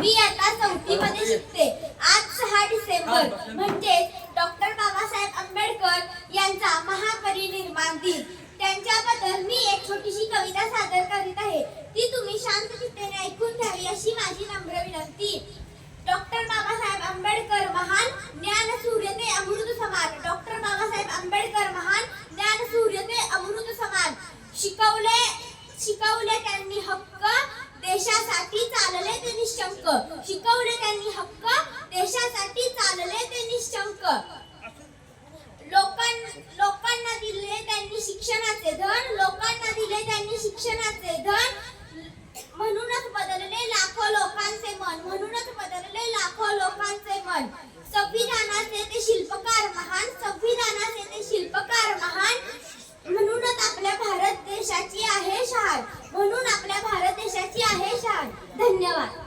मी आता 4थी मध्ये शिकते. आज 6 डिसेंबर म्हणजेच डॉक्टर बाबासाहेब आंबेडकर यांचा महापरिनिर्वाण दिन. त्यांच्याबद्दल मी एक छोटीशी कविता सादर करीत आहे. ती तुम्ही शांत चित्ताने ऐकून घ्यावी अशी माझी नम्र विनंती. डॉक्टर बाबासाहेब आंबेडकर महान, ज्ञान सूर्य ते अमृत समान. डॉक्टर बाबासाहेब आंबेडकर महान, ज्ञान सूर्य ते अमृत समान. शिकवले त्यांनी हक्क, देशासाठी चालले ते निशंक. शिकवले त्यांनी हक्क, देशासाठी चालले ते निशंक. लोकांना दिले त्यांनी शिक्षणाचे धन. लोकांना दिले त्यांनी शिक्षणाचे धन. म्हणूनच बदलले लाखो लोकांचे मन. म्हणूनच बदलले लाखो लोकांचे मन. संविधानाचे ते शिल्पकार महान. संविधानाचे ते शिल्पकार महान. म्हणूनच आपल्या भारत देशाची आहे शान. म्हणून आपल्या भारत देशाची आहे शान. धन्यवाद.